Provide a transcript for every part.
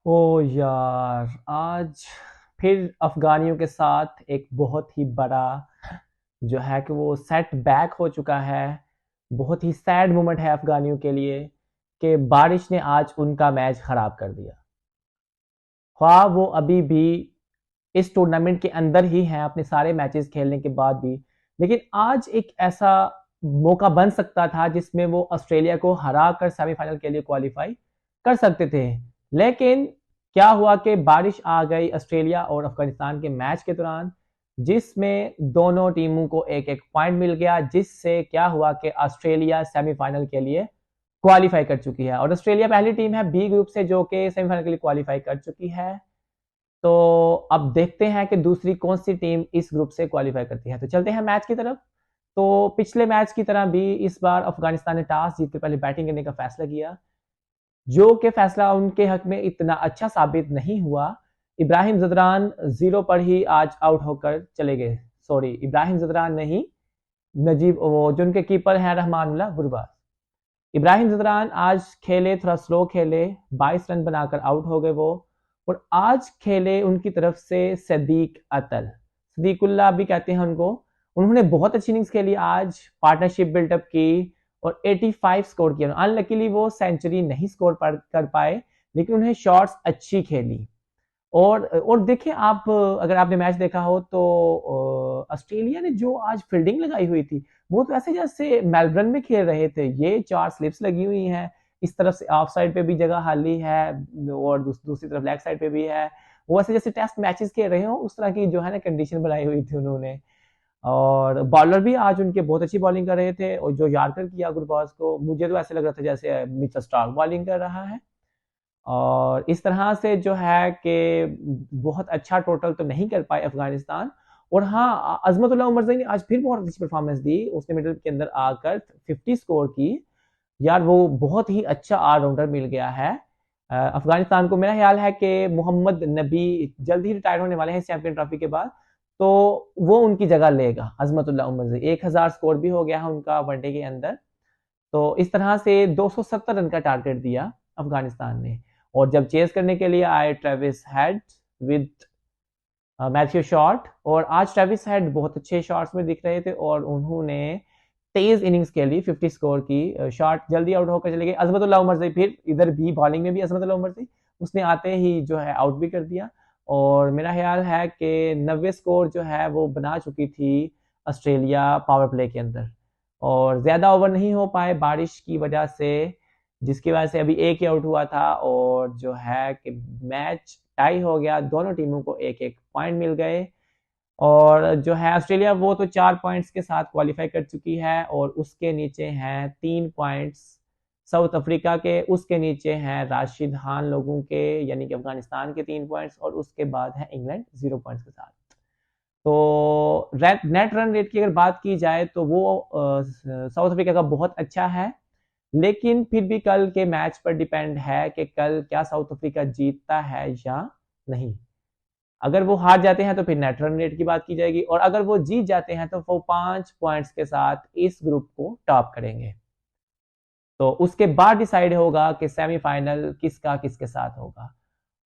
ओ यार, आज फिर अफगानियों के साथ एक बहुत ही बड़ा जो है कि वो सेट बैक हो चुका है। बहुत ही सैड मोमेंट है अफगानियों के लिए कि बारिश ने आज उनका मैच खराब कर दिया। ख्वाह वो अभी भी इस टूर्नामेंट के अंदर ही हैं अपने सारे मैचेस खेलने के बाद भी, लेकिन आज एक ऐसा मौका बन सकता था जिसमें वो ऑस्ट्रेलिया को हरा कर सेमीफाइनल के लिए क्वालिफाई कर सकते थे। लेकिन क्या हुआ कि बारिश आ गई ऑस्ट्रेलिया और अफगानिस्तान के मैच के दौरान, जिसमें दोनों टीमों को एक एक पॉइंट मिल गया, जिससे क्या हुआ कि ऑस्ट्रेलिया सेमीफाइनल के लिए क्वालिफाई कर चुकी है। और ऑस्ट्रेलिया पहली टीम है बी ग्रुप से जो कि सेमीफाइनल के लिए क्वालिफाई कर चुकी है। तो अब देखते हैं कि दूसरी कौन सी टीम इस ग्रुप से क्वालिफाई करती है। तो चलते हैं मैच की तरफ। तो पिछले मैच की तरह भी इस बार अफगानिस्तान ने टॉस जीतकर पहले बैटिंग करने का फैसला किया, जो कि फैसला उनके हक में इतना अच्छा साबित नहीं हुआ। इब्राहिम जदरान जीरो पर ही आज आउट होकर चले गए। सॉरी, इब्राहिम जदरान नहीं, नजीब वो जो उनके कीपर हैं रहमानुल्लाह गुरबाज। इब्राहिम जदरान आज खेले थोड़ा स्लो खेले, 22 रन बनाकर आउट हो गए वो। और आज खेले उनकी तरफ से सदीक अतल, सदीकुल्ला भी कहते हैं उनको। उन्होंने बहुत अच्छी इनिंग्स खेली आज, पार्टनरशिप बिल्टअप की और 85 स्कोर किया। अनलकीली वो सेंचुरी नहीं स्कोर कर पाए, लेकिन उन्हें शॉट्स अच्छी खेली। और देखिए आप, अगर आपने मैच देखा हो तो ऑस्ट्रेलिया ने जो आज फील्डिंग लगाई हुई थी, वो तो ऐसे जैसे मेलबर्न में खेल रहे थे। ये 4 स्लिप्स लगी हुई हैं, इस तरफ से ऑफ साइड पे भी जगह खाली है और दूसरी तरफ लेग साइड पे भी है। वो ऐसे जैसे टेस्ट मैचेस खेल रहे हो उस तरह की जो है ना कंडीशन बनाई हुई थी उन्होंने। और बॉलर भी आज उनके बहुत अच्छी बॉलिंग कर रहे थे, और जो यार्कर किया गुरबाज को, मुझे तो ऐसे लग रहा था जैसे मिचेल स्टार्क बॉलिंग कर रहा है। और इस तरह से जो है कि बहुत अच्छा टोटल तो नहीं कर पाए अफगानिस्तान। और हाँ, अजमतुल्लाह उमरज़ई ने आज फिर बहुत अच्छी परफॉर्मेंस दी, उसने मिडिल के अंदर आकर 50 स्कोर की। यार वो बहुत ही अच्छा ऑलराउंडर मिल गया है अफगानिस्तान को। मेरा ख्याल है कि मोहम्मद नबी जल्द ही रिटायर होने वाले हैं चैंपियन ट्रॉफी के बाद, तो वो उनकी जगह लेगा अजमतुल्लाह उमरज़ई। 1000 स्कोर भी हो गया है उनका वनडे के अंदर। तो इस तरह से 270 रन का टारगेट दिया अफगानिस्तान ने। और जब चेस करने के लिए आए Travis head with Matthew Short, और आज ट्रेविस हेड बहुत अच्छे शॉट्स में दिख रहे थे और उन्होंने तेज इनिंग्स खेली, 50 स्कोर की। शॉट जल्दी आउट होकर चले गए। अजमतुल्लाह उमरज़ई फिर इधर भी बॉलिंग में भी अजमतुल्लाह उमरज़ई, उसने आते ही जो है आउट भी कर दिया। और मेरा ख्याल है कि 90 स्कोर जो है वो बना चुकी थी ऑस्ट्रेलिया पावर प्ले के अंदर। और ज़्यादा ओवर नहीं हो पाए बारिश की वजह से, जिसकी वजह से अभी एक ही आउट हुआ था। और जो है कि मैच टाई हो गया, दोनों टीमों को एक एक पॉइंट मिल गए। और जो है ऑस्ट्रेलिया वो तो 4 पॉइंट्स के साथ क्वालिफाई कर चुकी है, और उसके नीचे हैं 3 पॉइंट्स साउथ अफ्रीका के, उसके नीचे हैं राशिद खान लोगों के यानी कि अफगानिस्तान के 3 पॉइंट्स, और उसके बाद है इंग्लैंड 0 पॉइंट्स के साथ। तो नेट रन रेट की अगर बात की जाए तो वो साउथ अफ्रीका का बहुत अच्छा है, लेकिन फिर भी कल के मैच पर डिपेंड है कि कल क्या साउथ अफ्रीका जीतता है या नहीं। अगर वो हार जाते हैं तो फिर नेट रन रेट की बात की जाएगी, और अगर वो जीत जाते हैं तो वो 5 पॉइंट्स के साथ इस ग्रुप को टॉप करेंगे। तो उसके बाद डिसाइड होगा कि सेमीफाइनल किसका किसके साथ होगा।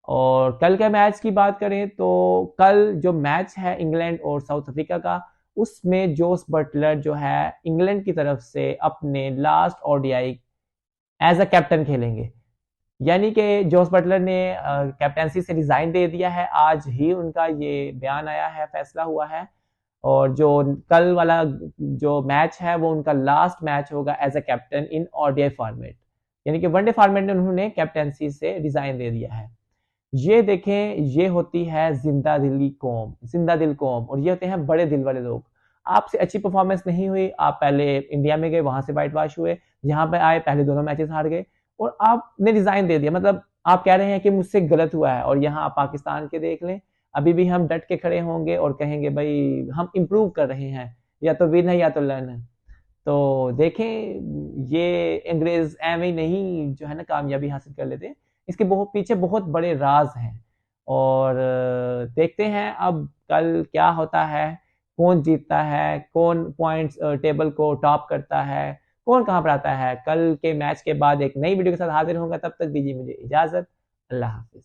और कल के मैच की बात करें तो कल जो मैच है इंग्लैंड और साउथ अफ्रीका का, उसमें जोस बटलर जो है इंग्लैंड की तरफ से अपने last ODI as a captain खेलेंगे। यानी कि जोस बटलर ने कैप्टनसी से रिजाइन दे दिया है, आज ही उनका ये बयान आया है, फैसला हुआ है। और जो कल वाला जो मैच है वो उनका लास्ट मैच होगा as a captain in ODI format, यानी कि वनडे फॉर्मेट में उन्होंने कैप्टनसी से रिजाइन दे दिया है। ये देखें, ये होती है जिंदा दिली कौम, जिंदा दिल कौम, और ये होते हैं बड़े दिल वाले लोग। आपसे अच्छी परफॉर्मेंस नहीं हुई, आप पहले इंडिया में गए, वहां से वाइट वॉश हुए, यहाँ पे आए पहले दोनों मैचेस हार गए, और आपने रिजाइन दे दिया। मतलब आप कह रहे हैं कि मुझसे गलत हुआ है। और यहाँ आप पाकिस्तान के देख लें, अभी भी हम डट के खड़े होंगे और कहेंगे भाई हम इंप्रूव कर रहे हैं, या तो विन है या तो लर्न है। तो देखें, ये अंग्रेज एवं ही नहीं जो है ना कामयाबी हासिल कर लेते, इसके बहुत पीछे बहुत बड़े राज हैं। और देखते हैं अब कल क्या होता है, कौन जीतता है, कौन पॉइंट्स टेबल को टॉप करता है, कौन कहाँ पर आता है। कल के मैच के बाद एक नई वीडियो के साथ हाजिर होगा, तब तक दीजिए मुझे इजाजत। अल्लाह हाफिज।